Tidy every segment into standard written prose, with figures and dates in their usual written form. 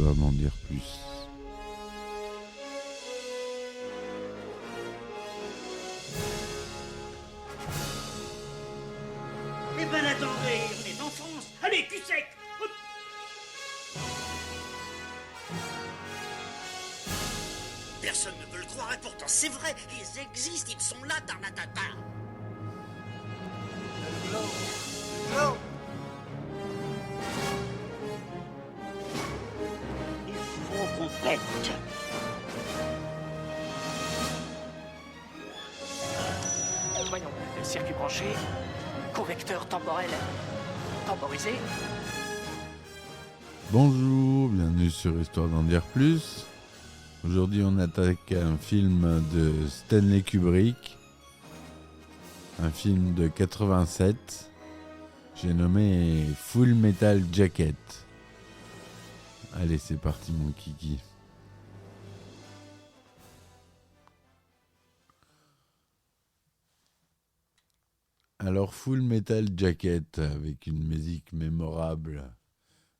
Histoire d'en dire plus. Eh ben attendez, on est en France. Allez, cul sec. Hop. Personne ne veut le croire et pourtant c'est vrai, ils existent, ils sont là, tarnatata. Il faut qu'on pète. Voyons, circuit branché, correcteur temporel temporisé. Bonjour, bienvenue sur Histoire d'en dire plus. Aujourd'hui on attaque un film de Stanley Kubrick, un film de 87, j'ai nommé Full Metal Jacket. Allez, c'est parti mon kiki. Alors Full Metal Jacket avec une musique mémorable,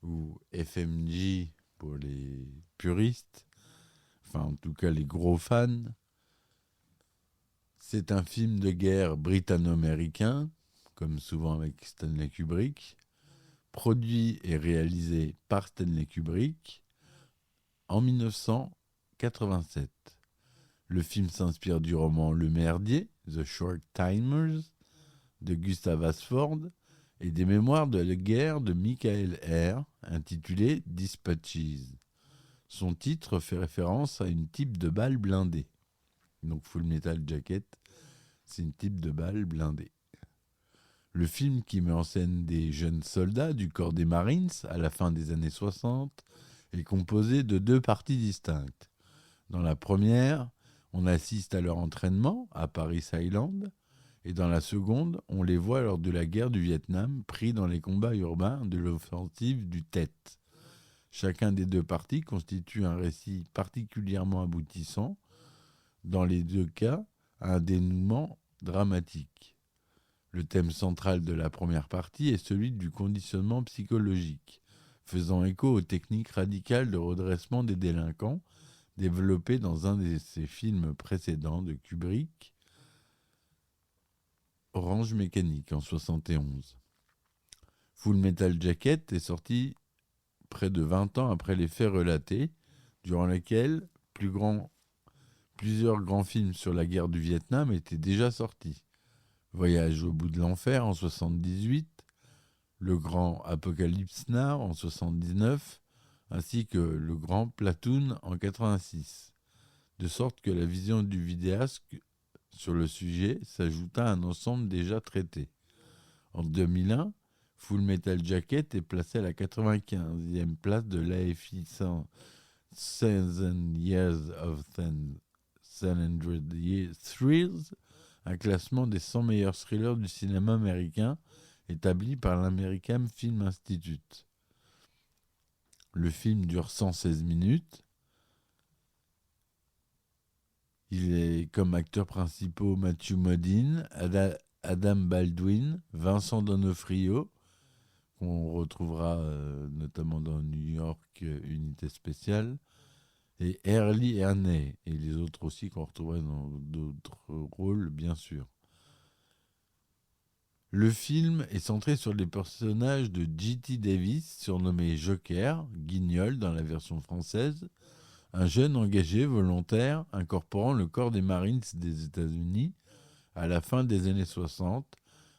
ou FMJ pour les puristes, enfin en tout cas les gros fans. C'est un film de guerre britanno-américain, comme souvent avec Stanley Kubrick, produit et réalisé par Stanley Kubrick en 1987. Le film s'inspire du roman Le Merdier, The Short Timers, de Gustav Hasford, et des mémoires de la guerre de Michael Herr, intitulé Dispatches. Son titre fait référence à une type de balle blindée. Donc Full Metal Jacket, c'est une type de balle blindée. Le film, qui met en scène des jeunes soldats du corps des Marines à la fin des années 60, est composé de deux parties distinctes. Dans la première, on assiste à leur entraînement à Paris Island, et dans la seconde, on les voit lors de la guerre du Vietnam, pris dans les combats urbains de l'offensive du Tet. Chacun des deux parties constitue un récit particulièrement aboutissant, dans les deux cas, un dénouement dramatique. Le thème central de la première partie est celui du conditionnement psychologique, faisant écho aux techniques radicales de redressement des délinquants développées dans un de ses films précédents de Kubrick, Orange Mécanique, en 71. Full Metal Jacket est sorti près de 20 ans après les faits relatés, durant lesquels plusieurs grands films sur la guerre du Vietnam étaient déjà sortis. Voyage au bout de l'enfer en 78, Le Grand Apocalypse Now en 79, ainsi que Le Grand Platoon en 86. De sorte que la vision du vidéaste sur le sujet s'ajouta à un ensemble déjà traité. En 2001, Full Metal Jacket est placé à la 95e place de l'AFI 100 Years of 100 Thrills, un classement des 100 meilleurs thrillers du cinéma américain établi par l'American Film Institute. Le film dure 116 minutes. Il est comme acteurs principaux Matthew Modine, Adam Baldwin, Vincent D'Onofrio, qu'on retrouvera notamment dans New York, Unité Spéciale, et Early Ernie, et les autres aussi qu'on retrouvera dans d'autres rôles, bien sûr. Le film est centré sur les personnages de J.T. Davis, surnommé Joker, Guignol dans la version française, un jeune engagé volontaire incorporant le corps des Marines des États-Unis à la fin des années 60,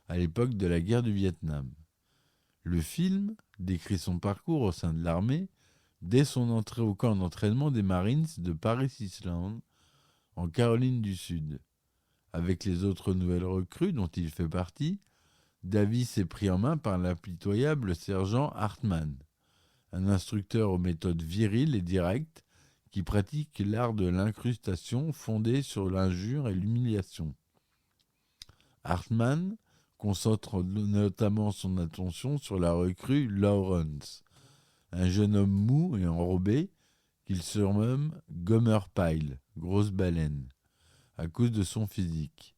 à l'époque de la guerre du Vietnam. Le film décrit son parcours au sein de l'armée dès son entrée au camp d'entraînement des Marines de Paris Island, en Caroline du Sud. Avec les autres nouvelles recrues dont il fait partie, Davis est pris en main par l'impitoyable sergent Hartman, un instructeur aux méthodes viriles et directes qui pratique l'art de l'incrustation fondé sur l'injure et l'humiliation. Hartman concentre notamment son attention sur la recrue Lawrence, un jeune homme mou et enrobé qu'il surnomme Gomer Pyle, grosse baleine, à cause de son physique.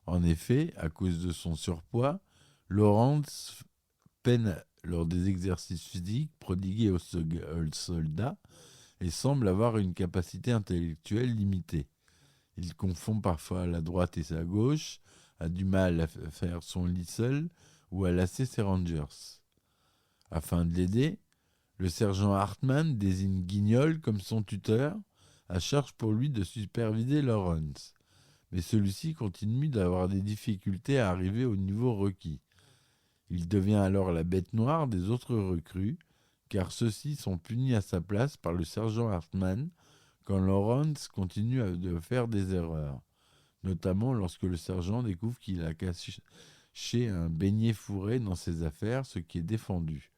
En effet, à cause de son surpoids, Lawrence peine lors des exercices physiques prodigués aux soldats et semble avoir une capacité intellectuelle limitée. Il confond parfois la droite et sa gauche, a du mal à faire son lit seul ou à lasser ses rangers. Afin de l'aider, le sergent Hartman désigne Guignol comme son tuteur, à charge pour lui de superviser Lawrence. Mais celui-ci continue d'avoir des difficultés à arriver au niveau requis. Il devient alors la bête noire des autres recrues, car ceux-ci sont punis à sa place par le sergent Hartman quand Lawrence continue de faire des erreurs, notamment lorsque le sergent découvre qu'il a caché un beignet fourré dans ses affaires, ce qui est défendu.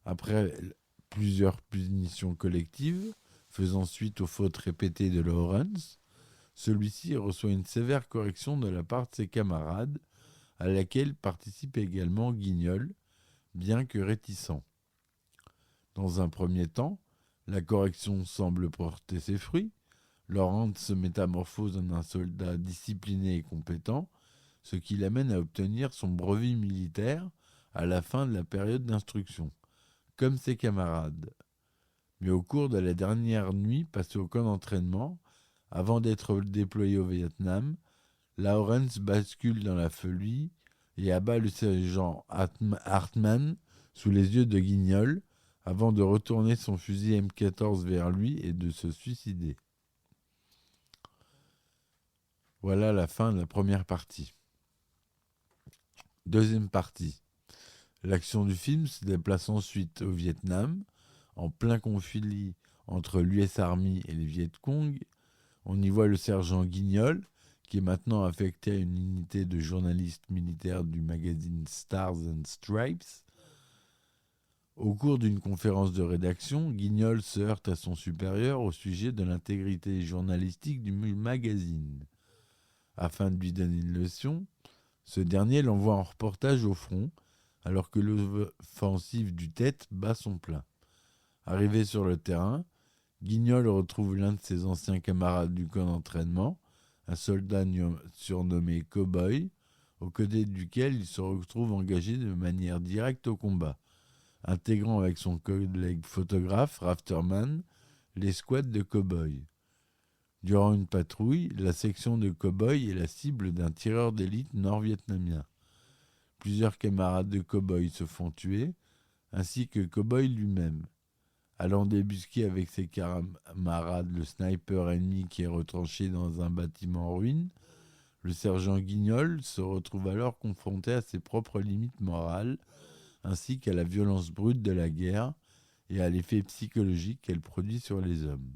Après plusieurs punitions collectives, faisant suite aux fautes répétées de Lawrence, celui-ci reçoit une sévère correction de la part de ses camarades, à laquelle participe également Guignol, bien que réticent. Dans un premier temps, la correction semble porter ses fruits. Lawrence se métamorphose en un soldat discipliné et compétent, ce qui l'amène à obtenir son brevet militaire à la fin de la période d'instruction, comme ses camarades. Mais au cours de la dernière nuit passée au camp d'entraînement, avant d'être déployé au Vietnam, Lawrence bascule dans la folie et abat le sergent Hartman sous les yeux de Guignol avant de retourner son fusil M14 vers lui et de se suicider. Voilà la fin de la première partie. Deuxième partie. L'action du film se déplace ensuite au Vietnam, en plein conflit entre l'US Army et les Viet Cong. On y voit le sergent Guignol, qui est maintenant affecté à une unité de journalistes militaires du magazine Stars and Stripes. Au cours d'une conférence de rédaction, Guignol se heurte à son supérieur au sujet de l'intégrité journalistique du magazine. Afin de lui donner une leçon, ce dernier l'envoie en reportage au front, alors que l'offensive du Tet bat son plein. Arrivé sur le terrain, Guignol retrouve l'un de ses anciens camarades du camp d'entraînement, un soldat surnommé Cowboy, aux côtés duquel il se retrouve engagé de manière directe au combat, intégrant avec son collègue photographe Rafterman l'escouade de Cowboy. Durant une patrouille, la section de Cowboy est la cible d'un tireur d'élite nord-vietnamien. Plusieurs camarades de Cowboy se font tuer, ainsi que Cowboy lui-même. Allant débusquer avec ses camarades le sniper ennemi qui est retranché dans un bâtiment en ruine, le sergent Guignol se retrouve alors confronté à ses propres limites morales, ainsi qu'à la violence brute de la guerre et à l'effet psychologique qu'elle produit sur les hommes.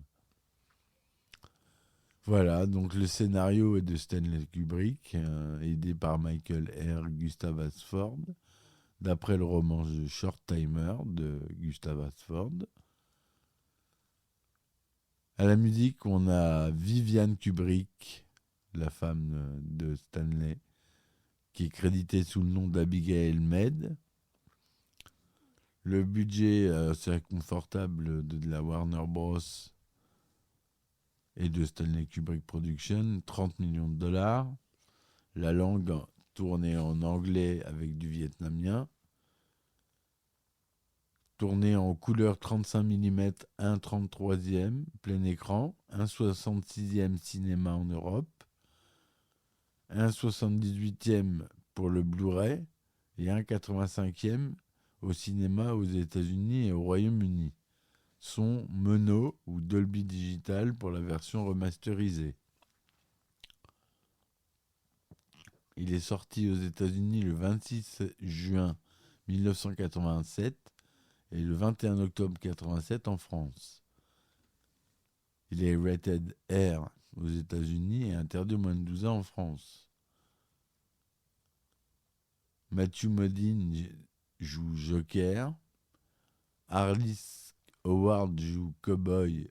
Voilà, donc le scénario est de Stanley Kubrick, aidé par Michael R. Gustav Hasford, d'après le roman The Short Timer de Gustav Hasford. À la musique, on a Viviane Kubrick, la femme de Stanley, qui est créditée sous le nom d'Abigail Mead. Le budget assez confortable de la Warner Bros. Et de Stanley Kubrick Productions, 30 millions de dollars. La langue tournée en anglais avec du vietnamien. Tourné en couleur 35 mm, 1/33e, plein écran, 1/66e cinéma en Europe, 1/78e pour le Blu-ray et 1/85e au cinéma aux États-Unis et au Royaume-Uni. Son mono ou Dolby Digital pour la version remasterisée. Il est sorti aux États-Unis le 26 juin 1987 et le 21 octobre 1987 en France. Il est rated R aux États-Unis et interdit aux moins de 12 ans en France. Matthew Modine joue Joker. Arliss Howard joue Cowboy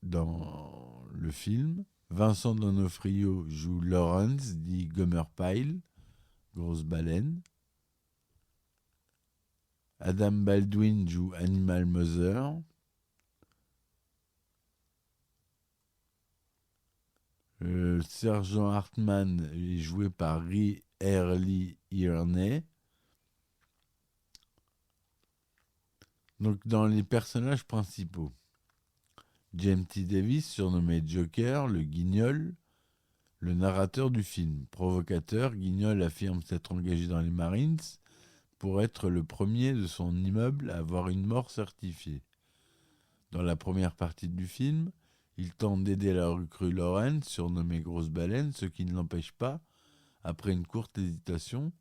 dans le film. Vincent D'Onofrio joue Lawrence, dit Gomer Pyle, grosse baleine. Adam Baldwin joue Animal Mother. Le sergent Hartman est joué par R. Lee Ermey. Donc, dans les personnages principaux, James T. Davis, surnommé Joker, le guignol, le narrateur du film. Provocateur, Guignol affirme s'être engagé dans les Marines pour être le premier de son immeuble à avoir une mort certifiée. Dans la première partie du film, il tente d'aider la recrue Lauren, surnommée Grosse Baleine, ce qui ne l'empêche pas, après une courte hésitation,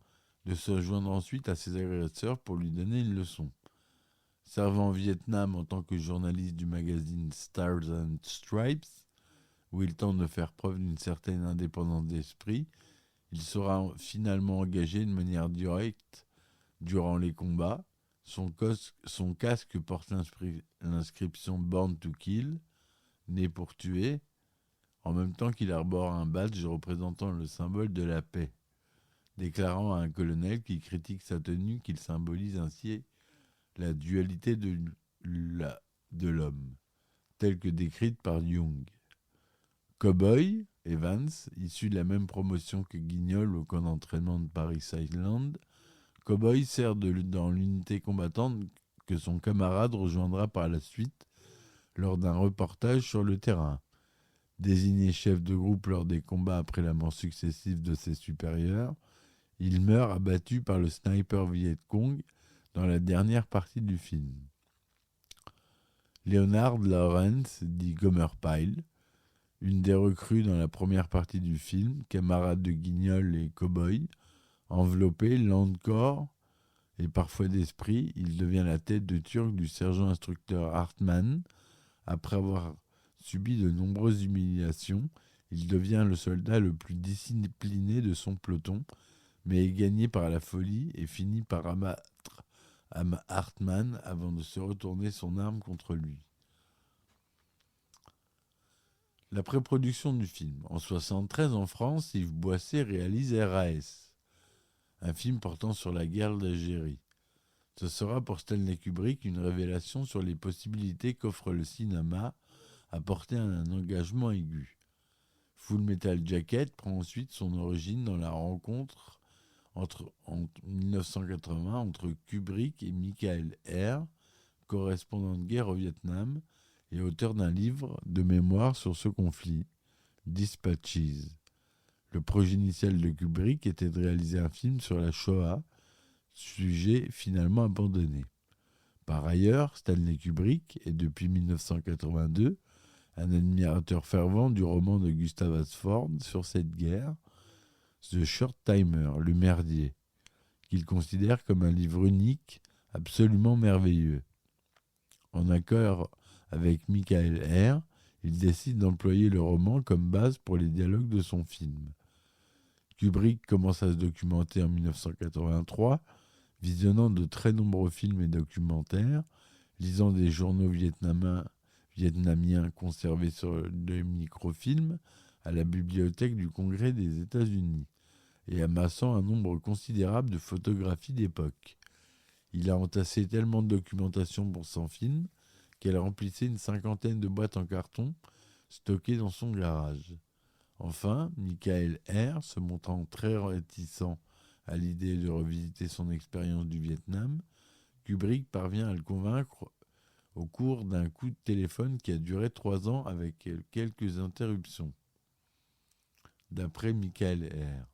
de se joindre ensuite à ses agresseurs pour lui donner une leçon. Servant au Vietnam en tant que journaliste du magazine Stars and Stripes, où il tente de faire preuve d'une certaine indépendance d'esprit, il sera finalement engagé de manière directe durant les combats. Son casque porte l'inscription Born to Kill, né pour tuer, en même temps qu'il arbore un badge représentant le symbole de la paix, déclarant à un colonel qui critique sa tenue qu'il symbolise ainsi la dualité de l'homme, telle que décrite par Jung. Cowboy, Evans, issu de la même promotion que Guignol au camp d'entraînement de Paris Island, Cowboy sert dans l'unité combattante que son camarade rejoindra par la suite lors d'un reportage sur le terrain. Désigné chef de groupe lors des combats après la mort successive de ses supérieurs, il meurt abattu par le sniper Viet Cong dans la dernière partie du film. Leonard Lawrence, dit Gomer Pyle, une des recrues dans la première partie du film, camarade de Guignol et Cowboy, enveloppé, lent de corps et parfois d'esprit, il devient la tête de turc du sergent-instructeur Hartmann. Après avoir subi de nombreuses humiliations, il devient le soldat le plus discipliné de son peloton, mais est gagné par la folie et finit par abattre Hartmann avant de se retourner son arme contre lui. La pré-production du film. En 1973, en France, Yves Boisset réalise RAS, un film portant sur la guerre d'Algérie. Ce sera pour Stanley Kubrick une révélation sur les possibilités qu'offre le cinéma à porter un engagement aigu. Full Metal Jacket prend ensuite son origine dans la rencontre en 1980 entre Kubrick et Michael Herr, correspondant de guerre au Vietnam et auteur d'un livre de mémoire sur ce conflit, Dispatches. Le projet initial de Kubrick était de réaliser un film sur la Shoah, sujet finalement abandonné. Par ailleurs, Stanley Kubrick est depuis 1982 un admirateur fervent du roman de Gustav Hasford sur cette guerre, The Short Timer, le merdier, qu'il considère comme un livre unique, absolument merveilleux. En accord avec Michael Herr, il décide d'employer le roman comme base pour les dialogues de son film. Kubrick commence à se documenter en 1983, visionnant de très nombreux films et documentaires, lisant des journaux vietnamiens conservés sur des microfilms à la bibliothèque du Congrès des États-Unis et amassant un nombre considérable de photographies d'époque. Il a entassé tellement de documentation pour son film qu'elle remplissait une 50aine de boîtes en carton stockées dans son garage. Enfin, Michael Herr, se montrant très réticent à l'idée de revisiter son expérience du Vietnam, Kubrick parvient à le convaincre au cours d'un coup de téléphone qui a duré 3 ans avec quelques interruptions. D'après Michael Herr.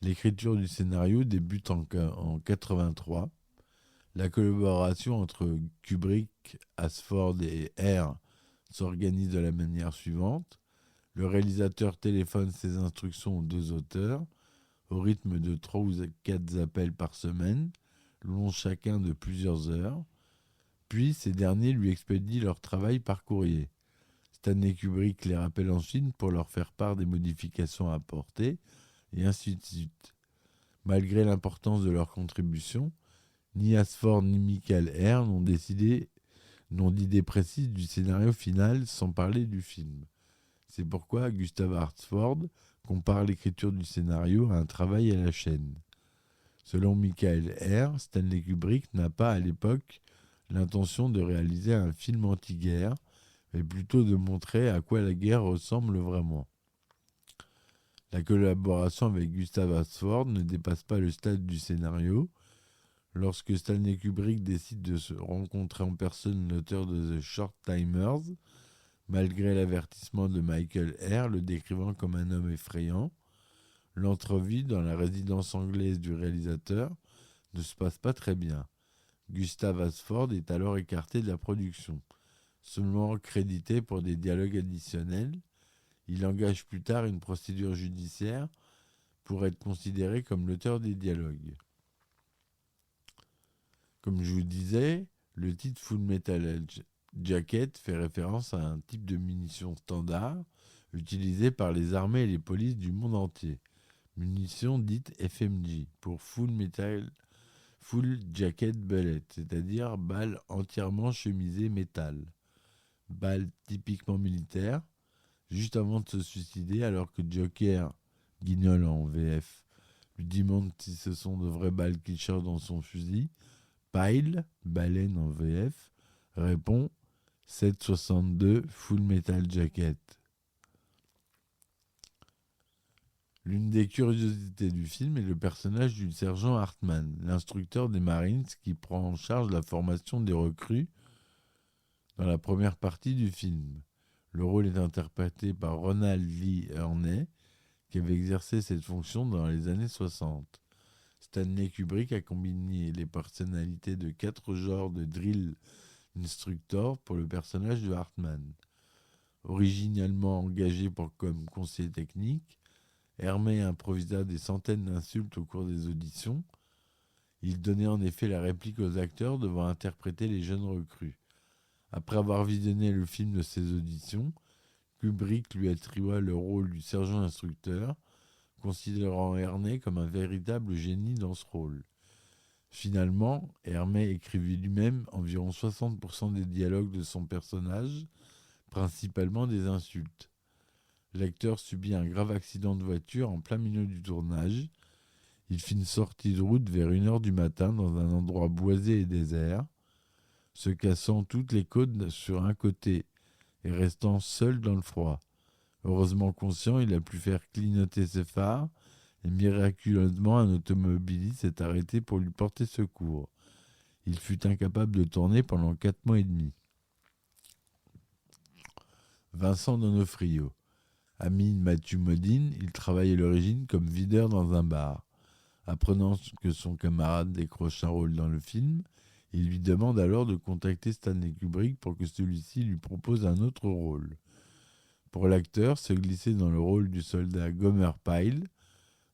L'écriture du scénario débute en 1983. La collaboration entre Kubrick, Hasford et Herr s'organise de la manière suivante. Le réalisateur téléphone ses instructions aux 2 auteurs, au rythme de 3 ou 4 appels par semaine, longs chacun de plusieurs heures. Puis ces derniers lui expédient leur travail par courrier. Stanley Kubrick les rappelle ensuite pour leur faire part des modifications à apporter, et ainsi de suite. Malgré l'importance de leur contribution, ni Hasford ni Michael Herr n'ont d'idée précise du scénario final, sans parler du film. C'est pourquoi Gustav Hasford compare l'écriture du scénario à un travail à la chaîne. Selon Michael Herr, Stanley Kubrick n'a pas à l'époque l'intention de réaliser un film anti-guerre, mais plutôt de montrer à quoi la guerre ressemble vraiment. La collaboration avec Gustav Hasford ne dépasse pas le stade du scénario. Lorsque Stanley Kubrick décide de se rencontrer en personne l'auteur de The Short Timers, malgré l'avertissement de Michael Eyre le décrivant comme un homme effrayant, l'entrevue dans la résidence anglaise du réalisateur ne se passe pas très bien. Gustav Hasford est alors écarté de la production. Seulement crédité pour des dialogues additionnels, il engage plus tard une procédure judiciaire pour être considéré comme l'auteur des dialogues. Comme je vous disais, le titre Full Metal Jacket fait référence à un type de munition standard utilisé par les armées et les polices du monde entier. Munition dite FMJ pour Full Jacket Bullet, c'est-à-dire balle entièrement chemisée métal. Balle typiquement militaire, juste avant de se suicider alors que Joker, Guignol en VF, lui demande si ce sont de vraies balles qu'il cherche dans son fusil. Pyle, Baleine en VF, répond 7,62 Full Metal Jacket. L'une des curiosités du film est le personnage du sergent Hartman, l'instructeur des Marines qui prend en charge la formation des recrues dans la première partie du film. Le rôle est interprété par Ronald Lee Ermey, qui avait exercé cette fonction dans les années 60. Stanley Kubrick a combiné les personnalités de 4 genres de drill instructor pour le personnage de Hartman. Originellement engagé comme conseiller technique, Ermey improvisa des centaines d'insultes au cours des auditions. Il donnait en effet la réplique aux acteurs devant interpréter les jeunes recrues. Après avoir visionné le film de ses auditions, Kubrick lui attribua le rôle du sergent instructeur, considérant Ermey comme un véritable génie dans ce rôle. Finalement, Ermey écrivit lui-même environ 60% des dialogues de son personnage, principalement des insultes. L'acteur subit un grave accident de voiture en plein milieu du tournage. Il fit une sortie de route vers 1h du matin dans un endroit boisé et désert, se cassant toutes les côtes sur un côté et restant seul dans le froid. Heureusement conscient, il a pu faire clignoter ses phares et miraculeusement un automobiliste s'est arrêté pour lui porter secours. Il fut incapable de tourner pendant 4 mois et demi. Vincent D'Onofrio. Ami de Matthew Modine, il travaille à l'origine comme videur dans un bar. Apprenant que son camarade décroche un rôle dans le film, il lui demande alors de contacter Stanley Kubrick pour que celui-ci lui propose un autre rôle. Pour l'acteur, se glisser dans le rôle du soldat Gomer Pyle,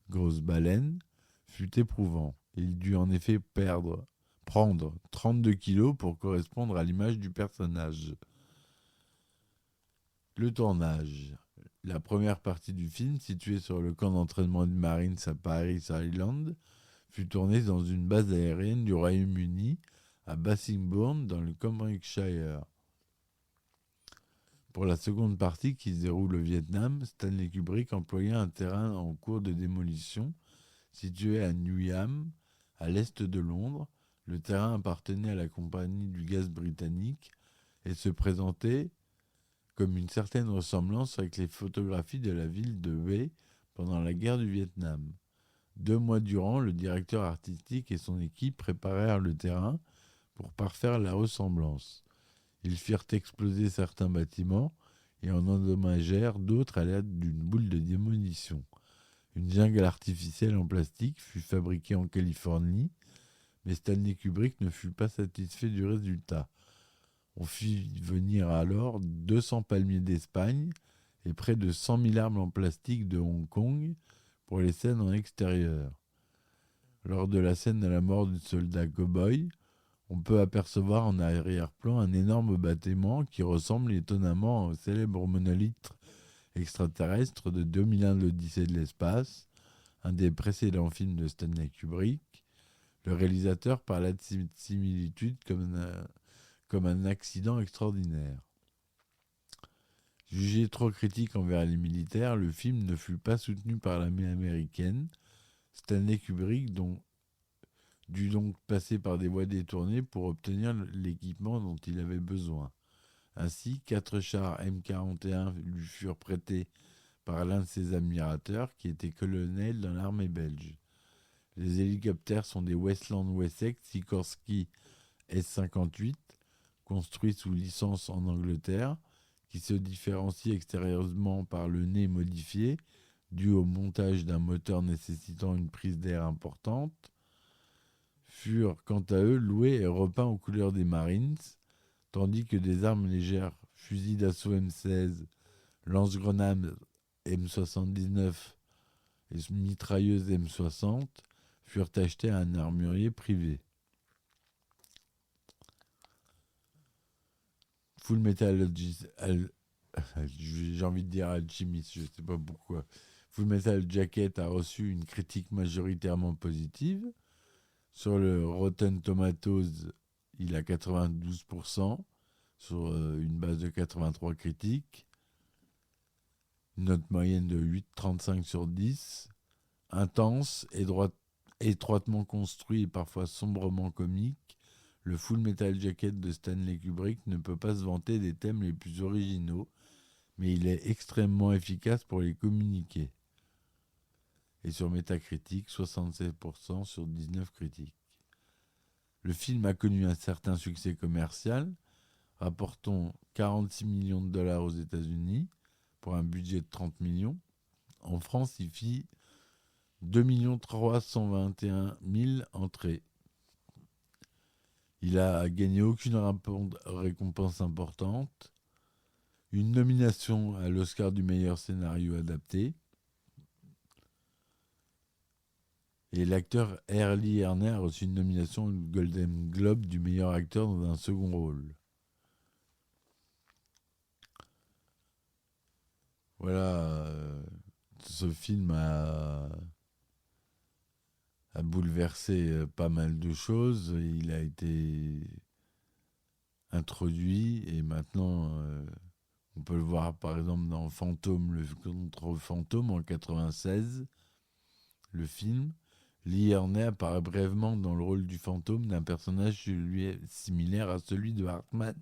grosse baleine, fut éprouvant. Il dut en effet prendre 32 kilos pour correspondre à l'image du personnage. Le tournage. La première partie du film, située sur le camp d'entraînement des Marines à Paris Island, fut tournée dans une base aérienne du Royaume-Uni à Bassingbourn dans le Cambridgeshire. Pour la seconde partie qui se déroule au Vietnam, Stanley Kubrick employa un terrain en cours de démolition situé à Newham, à l'est de Londres. Le terrain appartenait à la compagnie du gaz britannique et se présentait comme une certaine ressemblance avec les photographies de la ville de Hue pendant la guerre du Vietnam. 2 mois durant, le directeur artistique et son équipe préparèrent le terrain pour parfaire la ressemblance. Ils firent exploser certains bâtiments et en endommagèrent d'autres à l'aide d'une boule de démolition. Une jungle artificielle en plastique fut fabriquée en Californie, mais Stanley Kubrick ne fut pas satisfait du résultat. On fit venir alors 200 palmiers d'Espagne et près de 100 000 arbres en plastique de Hong Kong pour les scènes en extérieur. Lors de la scène de la mort du soldat cow-boy, on peut apercevoir en arrière-plan un énorme bâtiment qui ressemble étonnamment au célèbre monolithe extraterrestre de 2001 l'Odyssée de l'espace, un des précédents films de Stanley Kubrick. Le réalisateur parla de cette similitude comme un accident extraordinaire. Jugé trop critique envers les militaires, le film ne fut pas soutenu par l'armée américaine. Stanley Kubrick dut donc passer par des voies détournées pour obtenir l'équipement dont il avait besoin. Ainsi, 4 chars M41 lui furent prêtés par l'un de ses admirateurs qui était colonel dans l'armée belge. Les hélicoptères sont des Westland Wessex Sikorsky S-58, construits sous licence en Angleterre, qui se différencient extérieurement par le nez modifié, dû au montage d'un moteur nécessitant une prise d'air importante, furent quant à eux loués et repeints aux couleurs des Marines, tandis que des armes légères, fusils d'assaut M16, lance-grenades M79 et mitrailleuses M60, furent achetés à un armurier privé. Full Metal j'ai envie de dire Alchemist, je ne sais pas pourquoi. Full Metal Jacket a reçu une critique majoritairement positive. Sur le Rotten Tomatoes, il a 92%, sur une base de 83 critiques. Une note moyenne de 8,35 sur 10. Intense, étroitement construit et parfois sombrement comique, le Full Metal Jacket de Stanley Kubrick ne peut pas se vanter des thèmes les plus originaux, mais il est extrêmement efficace pour les communiquer. Et sur Metacritic, 67% sur 19 critiques. Le film a connu un certain succès commercial, rapportant 46 millions de dollars aux États-Unis pour un budget de 30 millions. En France, il fit 2 321 000 entrées. Il a gagné aucune récompense importante, une nomination à l'Oscar du meilleur scénario adapté, et l'acteur Early Erner a reçu une nomination au Golden Globe du meilleur acteur dans un second rôle. Voilà, ce film a bouleversé pas mal de choses. Il a été introduit et maintenant on peut le voir par exemple dans Fantôme, le contre Fantôme en 96, le film. Lee Ermey apparaît brièvement dans le rôle du fantôme d'un personnage qui lui est similaire à celui de Hartman,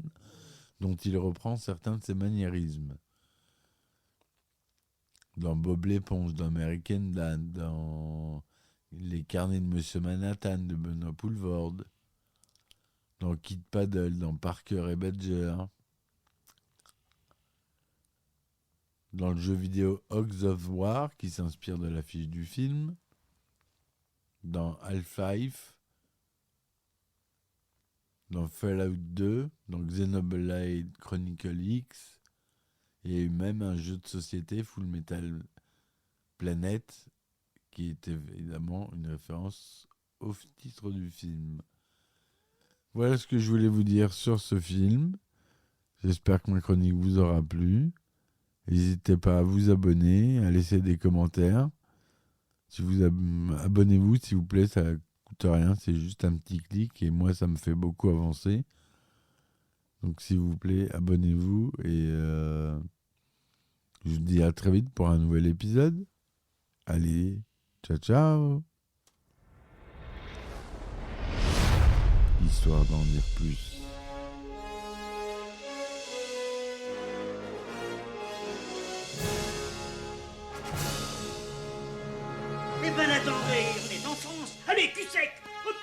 dont il reprend certains de ses maniérismes. Dans Bob l'éponge, dans American Dad, dans Les carnets de Monsieur Manhattan de Benoît Poulvord, dans Kid Paddle, dans Parker et Badger, dans le jeu vidéo Hogs of War qui s'inspire de l'affiche du film, dans Half-Life, dans Fallout 2, dans Xenoblade Chronicle X, et même un jeu de société, Full Metal Planet, qui est évidemment une référence au titre du film. Voilà ce que je voulais vous dire sur ce film. J'espère que ma chronique vous aura plu. N'hésitez pas à vous abonner, à laisser des commentaires. Si vous abonnez-vous, s'il vous plaît, ça ne coûte rien, c'est juste un petit clic et moi, ça me fait beaucoup avancer. Donc, s'il vous plaît, abonnez-vous et je vous dis à très vite pour un nouvel épisode. Allez, ciao, ciao. Histoire d'en dire plus. Eh ben attendez, on est en France. Allez, cul sec. Hop.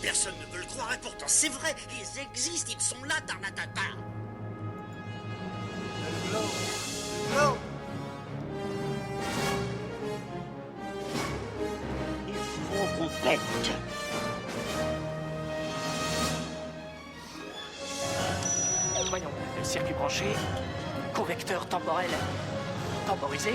Personne ne veut le croire et pourtant c'est vrai, ils existent, ils sont là, Tarnatata. Il faut qu'on pète. Voyons, circuit branché, correcteur temporel temporisé,